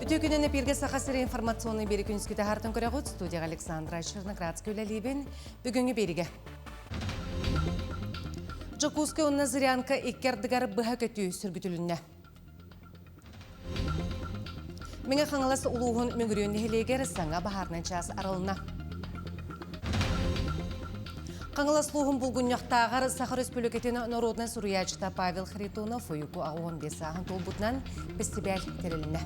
Өтөкүнен эпирге сақасыры информационный бері күнскіті хартын көріғыт студияға Александра Черноградская өлелейбін бүгінгі беріге. Жокуска онна зырянка еккердігар бұға көті сүргітілінне. Меңе қаңылас ұлуғын мүңіріонне хелегер саңа бахарнан час арылына. Қаңылас ұлуғын бұлғынняқтағар Сахар Республикетіні Народный Суруячыта Павел Харитонов ойуку ағуын бесағын толбутынан пестебәл тереліне.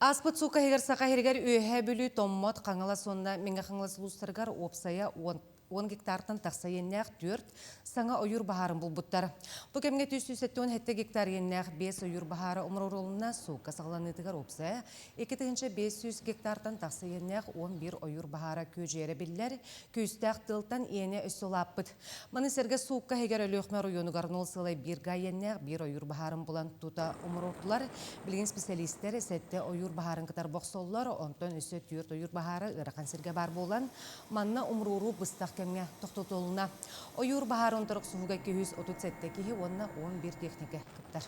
Аспыт сука хегер сака хергер өйе бүлі томмот қаңылас онна менге қаңылас ұлыстырғар опсая 10 гектартан тақса еннәқ 4 саңа ойыр бахарын бұлбұттар. Бұл кемге 370 гектар еннәқ 5 ойыр бахары ұмырырылына сука сағыланытығар опсая 2-500 гектартан тақса еннәқ 11 ойыр бахара көжері білілер көстәқ тылтан ене өссілаппыд. Маны сәрге сука хегер өліқмә районығарын олсылай 1 га еннәқ 1 ойыр бахарын бұлан тута ұмырырдылар. Білген специалисттер сәтті ойыр бахарын кытар боқсоллар, онтан өсі 4 ойыр бахары ұрақан сірге бар болан, манна ұмырыру бұстақ кемге тоқтотолына. Ойыр бахар онтарық суға 237 кеге, онна 11 техника кіптар.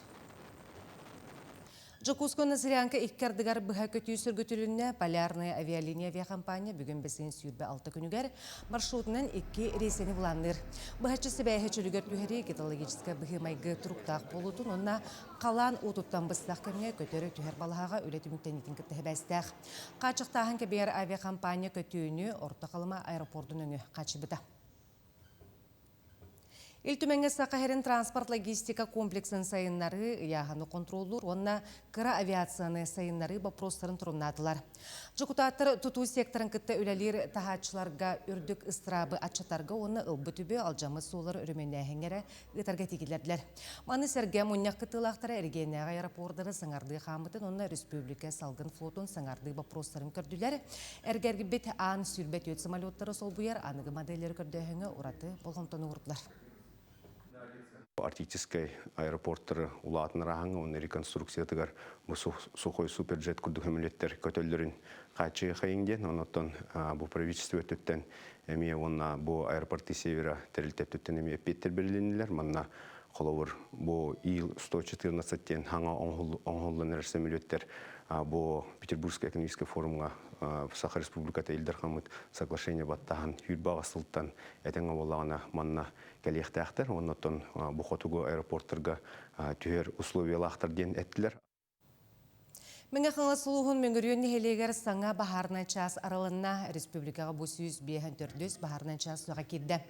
Жокусконы зырянка иккердігар бұға көтүй сүргітіліне полярная авиалиния авиакомпания бүгін бесін сүйірбі 6 күнігер маршрутынан 2 рейсені бұланыр. Бұғачысы бәйхе чүлігер түхері гидологическа бұғы майғы тұрықтақ болутын, онна қалан ұтыттан бұстақ кәмге көтері түхер балаға өлеті мүктенетін кітті бәстәқ. Қачықтағын кәбер авиакомпания көтүйіні орта қалыма аэропордың өңі қачыбыда. Илтүменге сақахерин транспорт логистика комплексін сайынлары яғаны контроллур, онна кыра авиацияны сайынлары бапростарын тұрымнадылар. Жокутаттар тұту секторын кітті өлелер тахатчыларға үрдік ыстырабы атчатарға оны ылбы түбі алжамы солар үріменне әхеңері ұтарға текелерділер. Маны сәрге мұнияқ кітілақтары әргенеға аэропордары саңарды қамытын, онна республика салғын флотын саңарды бапростарын көрділер. Әргергі бет аң сүрбет өт самолеттары сол бұяр анығы модельері көрдіғіңі ұраты болғымтаны ұрдылар. Арктический аэропорттары улатын рахаңы, оны реконструкциятығар сухой суперджет күрді хөмілеттер көтөлдерін қачы қайыңден, онықтан бұл правительство өттіттен әмей онна бұл аэропорты севера тәрілтеп өттен әмей петтер белгіленілер. Манна қолауыр бұл Ил-114-тен хаңа оңғылын әрсе мөлеттер бұл Петербургский экономический форумға Сахар Республиката елдер қамыт соглашение баттаған үйірбаға сылттан әтеңі болағына манна кәлектәқтір. Оннаттан бұқотуғы аэропорттарға түйер условиялақтар ден әттілер. Менге қаңла сұлуғын мөңгіріонне хелегер саңа бахарнан час аралына республикаға бұсүйіз бейхін түрдіс бахарнан час сұға келді.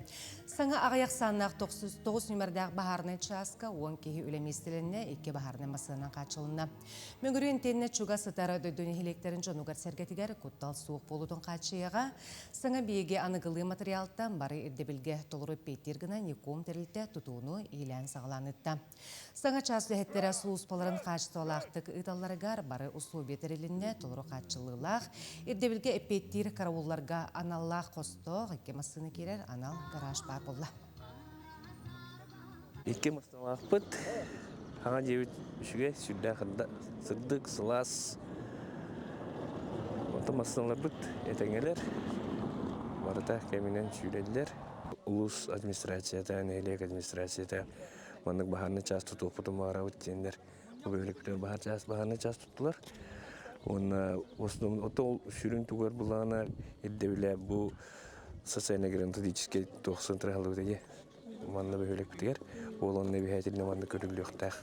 Саңа ағаяқ саннақ 99 нөмірдәқ бахарнан часқа 10 кейі өлеместілінне 2 бахарнан масынан қачылына. Мөңгіріон тенне чуға сытары дөйдөне хелектерін жонуғар сәргетігер күттал суық болудың қачыяға саңа бейге анығылы материалттан бары ердебілге толыры пейтергіна неком тәрілті тұтуыны ейлән сағыланытта. Саңа час ләхеттері сұлуспаларын қачтуалақтық ұйталарығар бары условия терелинне толыры қатшылылақ. Ердебілге эпеттер караулларға аналлақ қостық, еке масыны керер анал гараж бар болла. Еке масыналақ бұд, хаңа жевіт үшіге сүрді қырда сырдық, сылас. Оты масыналар бұд, етеңелер, барыда кәмінен сүйрелдер. Улус администрацията, нәйлек администрацията, маңдық бағарны час тұтуқ бұтым бағара өттендер. Бөліктер бағарны час тұттылар. Оты сүрін түгер бұлағына еддебілі бұл социально-геронтологический 90 тұрғалығыдегі маңны бөліктер. Ол онына бейхәтеліне маңны көрілі өқтәқ.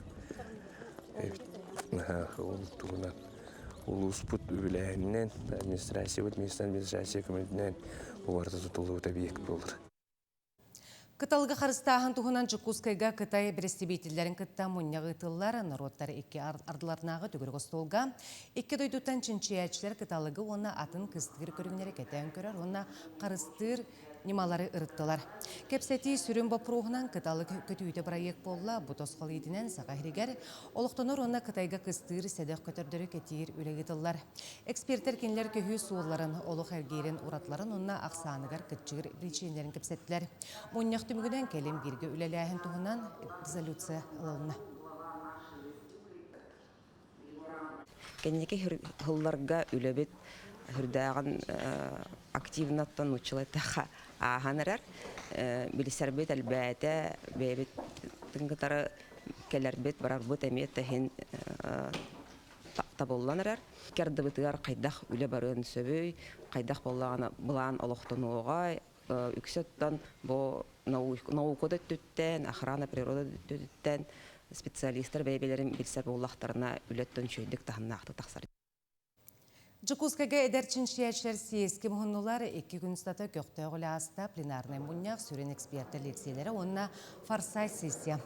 Ол ұспұт өбіләйінен администрация көментінен оларды тұтылығы бейек болыр. Кыталғы қарыстағын тұғынан Жокускайға Кытай брестебейтілерін кытта мұнияғы ұтылар, народтары 2 ардыларынағы түгір қостолға. 2 дойдуттан чинчиячілер кыталығы оны атын кыстығыр көрігінері кәтән көрер, оны қарыстыр немалары ұрыттылар. Кепсеті сүрін бапыруғынан кыталы көтүйді проект болла, бұтосқалы етінен сағахирегер, олықтаныр оны Кытайға кыстығыр сәдіқ көтердері кәтейір үлегетілар. Эксперттер кенлер көхі суыларын, олық әргейрін ұратларын онына ақсанығар күтчігір причинлерін кепсеттілер. Мұнияқ түмігіден кәлем бірге үлеләйін тұғынан резолюция алылына. Кәнеке ғылларға үлебет хүрдәғын активнаттан ұчылайтаға ағанырар. Білісербет әлбәті бәйбет тұңғытары келербет барарбыт эмет тахин таболланырар. Кердебитер кайдах үле барын сөбөй, кайдах боллагана булан олохтонуга үксөттөн бу наукода түттен, охрана природа түттен специалисттер бәйбелерин билсә буллахтарына үлеттен чөйдик таханнаакты тахсар. Жукускага эдерчин шиячер сиески мухоннулар 2 күн стата көктө оголаста пленарный муньяк сүрен эксперт лекциялары онна форсайт сессия.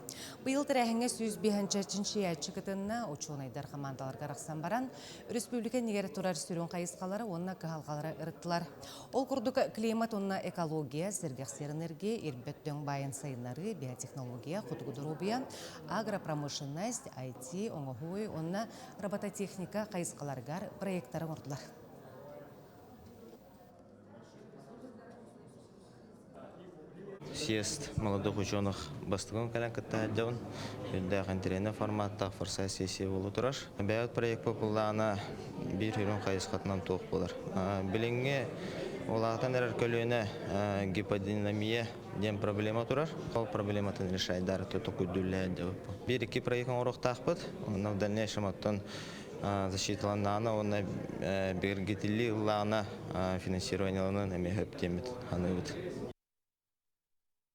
Быйыл тирәһеңе сүз биханчачин шиячы кытынна ученыйдар командаларга рахсан баран республика нигер турар сүрен кайыскалары онна кыхалгалары ырыттылар. Ол курдук климат онна экология, сергексер энергия, ирбеттен байын сайыннары, биотехнология, хутгудурубия, агропромышленность, IT, оңохуй, онна робототехника кайыскаларгар проекттары ордылар. Съезд молодых ученых бастыгын калянкытта жауын, үлдәк интерне форматта форсайт сессия болу турар. Бәйт проект популана бир хүрін қайысқатынан тоқ болар. Біліңге олағытан әрір көліне гиподинамия дем проблема турар. Ол проблематын решайдар төтік үділі жауып. Бір-2 проектін орықтақ бұд, оны в дальнейшем оттан защиталанана, оны бергетілі ұлағына финансированиялының әме хөптемет ханығыд.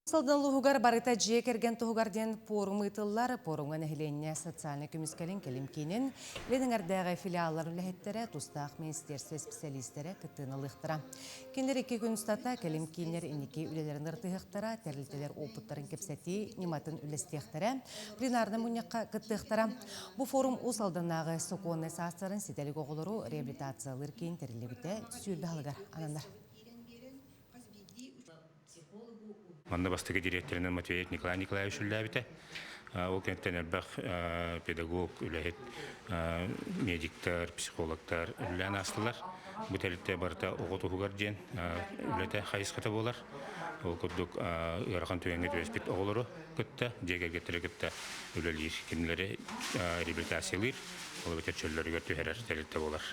Салдан лугар барыта жие керген тугарден порум ытыллар, порумган эхленне социальный күміскелін келімкенен, ленің әрдәғі филиаллар үләхеттері, тустақ министерство специалистері кыттынылықтыра. Кендер 2 күн стата келімкенер инеке үлелерін ыртығықтыра, тәрілтелер опыттарын кепсәти, нематын үлестектері, пленарны мұнеққа кыттықтыра. Бұл форум ұсалданағы соқуынны састарын сетелік оғылыру реабилитациялыр кейін тәрілігіте сүйілбі алығар анандар. Манна бастыгы директорынан Матвей Николай Николаевич үлләбите. Ол кенттен әлбәқ педагог, үләхет, медиктар, психологтар үллән астылар. Бұл тәлітте барыта оғыт оғығар ден үләті қайысқыты болар. Ол күрдік ұйарған түйенге төреспет оғылыры күтті, дегер кеттірі күтті үләлер кенілері реабилитациялыр. Ол бетер чөллері көрті әрер тәлітте болар.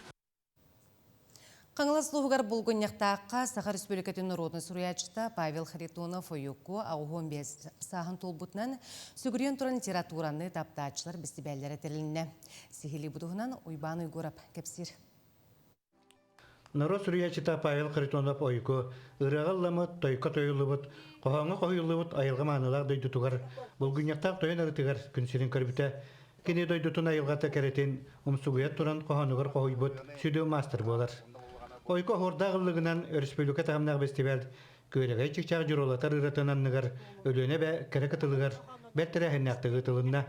Қаңылас луғығар бұлғынняқтаққа Саха Республикатын Народный Суриячыта Павел Харитонов ойуку ауғын бес сағын толбутынан сүгірен тұран литератураны таптачылар бестебәлері тәріліне. Сихили бұдығынан ұйбан ұйғырап кәпсір. Народ Суриячыта Павел Харитонов ойуку ұрағалламыт, тойқа тойылыбыт, қоғаңы қойылыбыт айылға маңылар дойдутуғар, бұлғынняқтақ тойын арытығар күнсерін көрбіті. Кене дойдутын айылғата кәретін ұмсуғыят тұран қоғанығыр қойылбыт сүдеу мастер болар. Ойко хордағылығынан республика тағымнағы фестиваль көйлегей чекчағы жүролатар ұратынанныгар өлөне бә кәрекатылығар бәттірі әхіннақтығы тылында.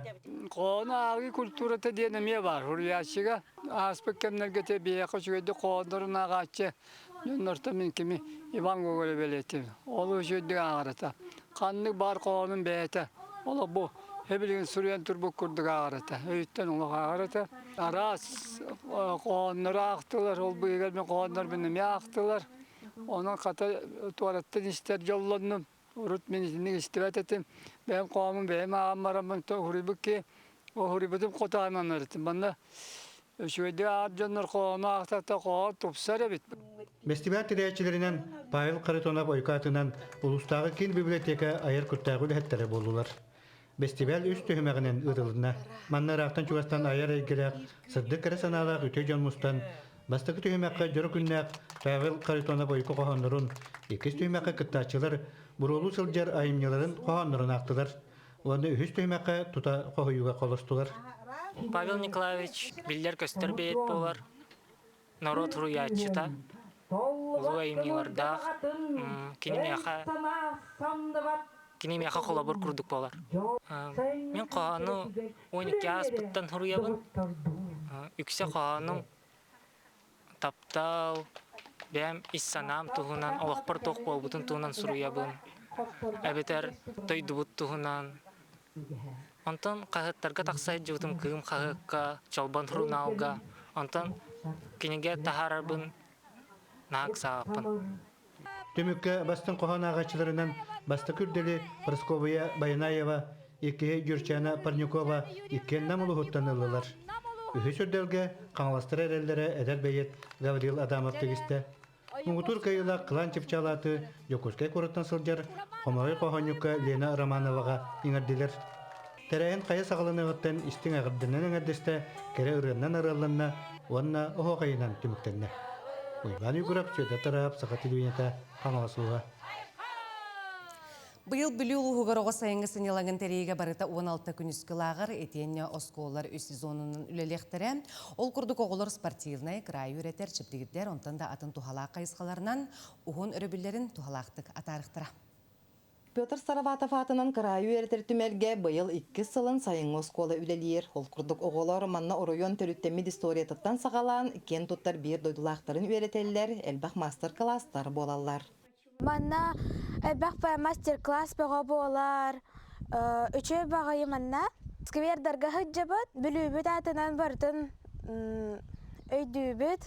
Қоғаны алғы культурата денеме бар. Хұрияшыға аспек кемнерге те бейеқы жүгеді қоғандырын ағатшы. Нұрта мен кеме Иван Гоголі белетті. Олы жүдді ағарата. Қанның бар қоғанын бәйті. Олы бұл. Hepilgin Suriyen Türbük kurduk ağrıta. Öğütten ulu ağrıta. Aras qoğanları ağıttılar. Ol bu gelme qoğanlar benim ağıttılar. Onun kata tuvaletten ister yollandım. Urut menizini istivat ettim. Benim qoğamın benim ağam varamın huribik ki. O huribitim kotağından öğrettim. Bana şöyle ağırcanlar qoğanı ağıtakta qoğan topsar ebit. Festival tirayçilerinden Pavel Kharitonov oykatından Ulustağı Kin Biblioteka ayır kurtağı lühettere boldular. Festival üst tühüməğinin ıdılına, manlar aqtan çuğastan ayar eygirək, sırdı kere sanalaq üte canmustan, bastıqı tühüməqqa jörü günnəq, Pavel Kharitonov oyku qoğanların, ikiz tühüməqqa kıttaçılar, burulu sılcar ayımyaların qoğanların aqtılar. Onu ühüz tühüməqqa tuta qoğuyuğa qolastular. Павел Николаевич билдер көстөрбейт болар. Народ хуруячыта. Улуу айымныларда кинемияқа қолабыр күрдік болар. Мен қоғаны 12 аспыттан хуруябын. Үксе қоғаның таптау, бәм иссанам туғынан, олақпар тоқ болбутын туғынан суруябын. Әбетер тойдубут туғынан. Онтан қағыттарға тақсайд жутым кығым қағыққа, чалбан хурунауға. Онтан кинеге тахарабын нағық сағапын. Tümükке bastın qoğan ağaçlarından bastı kürdeli Praskovaya Bayanaeva, iki Gürçana Parnikova, iki namulu huttanılılar. Ühü sürdelge kanlastıra erellere eder beyet Gavril Adamov tegiste. Muğutur kayıla kılan çiftçalatı, Yokuskay korutan sılcar, Homoy Qoğanyukka Lena Romanova'ga inerdiler. Терәйін қайы сағылынығыттен істің ағырдынан әңірдесті кәрі ұрыннан аралынна, онна оғы қайынан түміктенне. Уйбан үйгірап, сөйді тарап, сақа телевинета қамаласуға. Быйыл бүлі ұлғығыр оғы сайынғы сынелаңын тәрейге барыта 16 күніскі лағыр етенне осколар өз сезонының үлелектері. Ол күрдік оғылар спортивнай, край үретер, чіптігіддер, онтанда атын тухалақ қайысқаларынан ұғын үрібілерін тухалақтық атарықтыра. Петр Сараватов атынан крайы әртер түмелге быйыл 2 сылын сайын оскола үлелер. Ол күрдік оғылар манна оройон төліттемид историятыттан сағалан, кен туттар бір дойдулақтарын өретелер, әлбақ мастер-класстар болалар. Манна әлбақ мастер-класс баға болар, үші бағайы манна. Сквердарға хүджабыт, бүлібіт атынан бардың өйдүүбіт,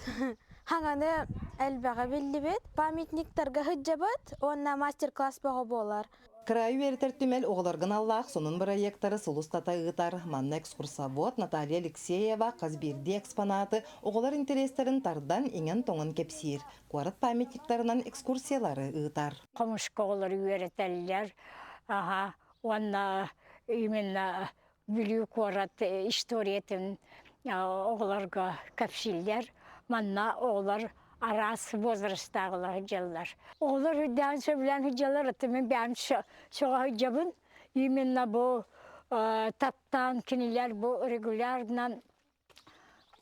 хаңаны әлбәға білдібіт, памятниктарға хүджабыт, онна мастер-класс баға болар. Крайы әртер түмел оғыларғын Аллах, сонын проекттары сұлыстата ұғытар. Манна экскурсовод Наталья Алексеева қазберді экспонаты оғылар интерестерін тардан еңен тоңын кепсир. Қуарыт памятниктарынан экскурсиялары ұғытар. Қамышқа оғылар үйретелер, онна именно бүлі қуарат историятын оғыларға кәпшілдер. Манна оғылар арас возрастағылар жылдар. Олар үдден сөбілен жылдар атымен бәм соға жабын. Именно бұл таптан кенелер бұл регулярнан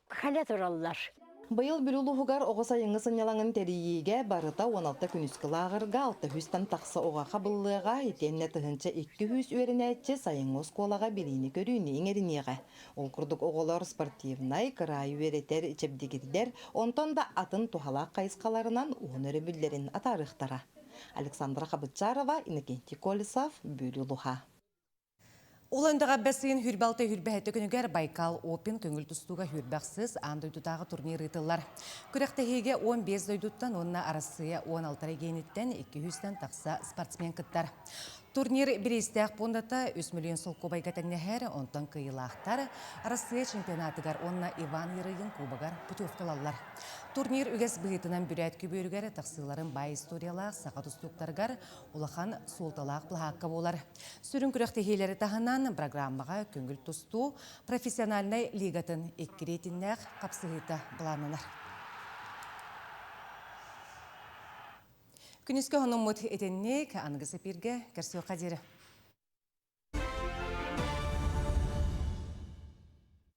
қале тұралар. Быйыл бүлілуғығар оғы сайыңы сынялаңын тәрейеге барыта 16 күніскі лағырға 600-тан тақсы оға қабыллыға етенне тұхынча 200 өрінәтчі сайыңы осколаға білейіні көріне еңерінеға. Ол күрдік оғылар спортивнай, крайы өретер чепдегірдер, онтан да атын тухалақ қайысқаларынан оғын өрі бүлдерін атарықтара. Александра Қабытчарова, Иннокентий Колесов, Бүлілуға. Уландаға бәсейін хүрбалты хүрбәхеті күнігер Байкал Опен көңіл тұстуға хүрбәқсіз андойдудағы турнир ұтылар. Күрәқтәхеге 15 дойдуттан, онына арасыя 16 гейниттен 200-тен тақса спортсмен кыттар. Турнир бірестәқ бондата 3 миллион солқы байгатәңнәхәр, онтан кыйылақтар, арасыя чемпионатыгар, онына Иван Ерыйын кубагар путевкалалар. Турнир үгәс бұғытынан бүрәт көбөргәр тақсыларын бай историялақ, сақа тұстуқтаргар, улахан солталақ бұлаққа болар. Сүрін күрәқтәхейлері тағынан программаға көңіл тұсту профессиональный лигатын еккеретіннәқ қапсығыта бұланынар. Күніскі ғанымыт етеннек аңғысы бірге кәрсеу қадері.